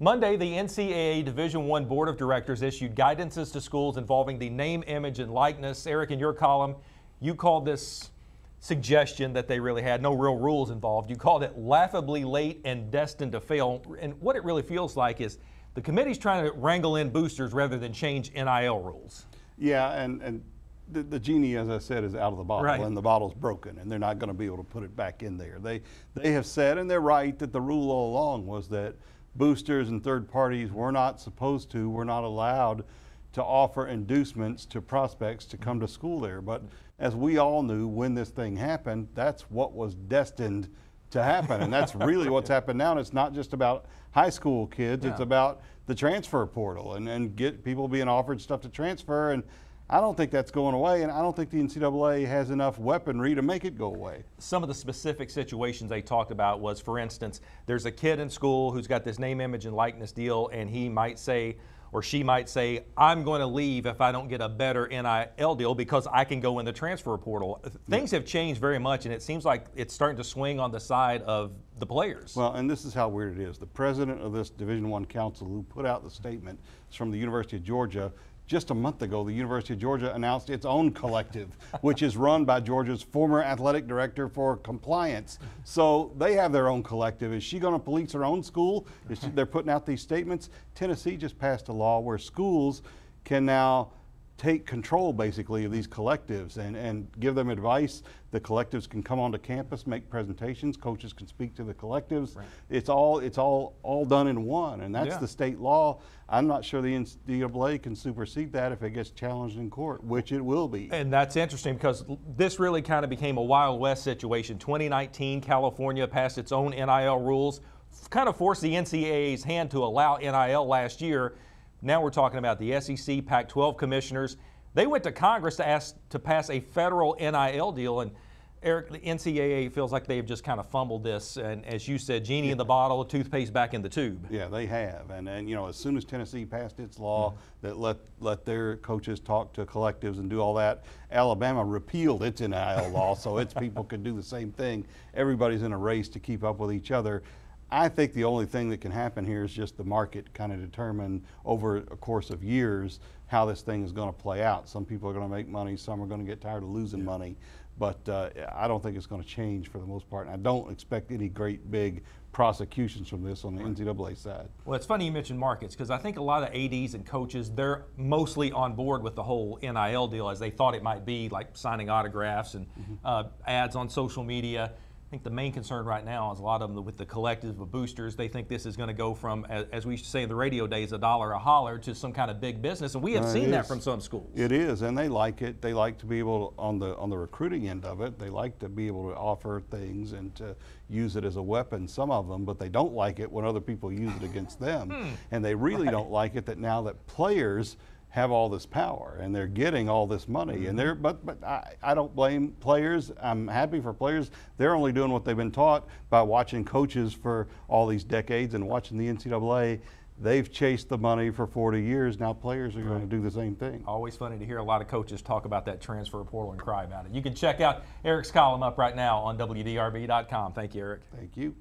Monday, the NCAA Division I Board of Directors issued guidances to schools involving the name, image, and likeness. Eric, in your column, you called this suggestion that they really had no real rules involved. You called it laughably late and destined to fail. And what it really feels like is the committee's trying to wrangle in boosters rather than change NIL rules. Yeah, and the genie, as I said, is out of the bottle, right. And the bottle's broken, and they're not going to be able to put it back in there. They have said, and they're right, that the rule all along was that boosters and third parties were not allowed to offer inducements to prospects to come to school there. But as we all knew when this thing happened, that's what was destined to happen. And that's really what's happened now. And it's not just about high school kids, It's about the transfer portal and get people being offered stuff to transfer. And I don't think that's going away, and I don't think the NCAA has enough weaponry to make it go away. Some of the specific situations they talked about was, for instance, there's a kid in school who's got this name, image, and likeness deal, and he might say, or she might say, I'm going to leave if I don't get a better NIL deal because I can go in the transfer portal. Things have changed very much, and it seems like it's starting to swing on the side of the players. Well, and this is how weird it is. The president of this Division I council who put out the statement is from the University of Georgia. Just a month ago, the University of Georgia announced its own collective, which is run by Georgia's former athletic director for compliance. So they have their own collective. Is she going to police her own school? They're putting out these statements. Tennessee just passed a law where schools can now take control basically of these collectives and give them advice. The collectives can come onto campus, make presentations. Coaches can speak to the collectives. Right. It's all done in one, and that's the state law. I'm not sure the NCAA can supersede that if it gets challenged in court, which it will be. And that's interesting because this really kind of became a Wild West situation. 2019, California passed its own NIL rules, kind of forced the NCAA's hand to allow NIL last year. Now we're talking about the SEC, Pac-12 commissioners. They went to Congress to ask to pass a federal NIL deal, and Eric, the NCAA feels like they've just kind of fumbled this, and as you said, genie in the bottle, toothpaste back in the tube. Yeah, they have, and you know, as soon as Tennessee passed its law that let their coaches talk to collectives and do all that, Alabama repealed its NIL law, so its people could do the same thing. Everybody's in a race to keep up with each other. I think the only thing that can happen here is just the market kind of determine over a course of years how this thing is going to play out. Some people are going to make money, some are going to get tired of losing money, but I don't think it's going to change for the most part. And I don't expect any great big prosecutions from this on the NCAA side. Well, it's funny you mentioned markets because I think a lot of ADs and coaches, they're mostly on board with the whole NIL deal as they thought it might be, like signing autographs and ads on social media. I think the main concern right now is a lot of them with the collective of boosters. They think this is going to go from, as we used to say in the radio days, $1 a holler to some kind of big business, and we have seen that from some schools. It is, and they like it. They like to be able to, on the recruiting end of it, they like to be able to offer things and to use it as a weapon, some of them, but they don't like it when other people use it against them. And they really don't like it that now that players have all this power and they're getting all this money, and but I don't blame players. I'm happy for players. They're only doing what they've been taught by watching coaches for all these decades and watching the NCAA. They've chased the money for 40 years. Now players are going to do the same thing. Always funny to hear a lot of coaches talk about that transfer portal and cry about it. You can check out Eric's column up right now on WDRB.com. Thank you, Eric. Thank you.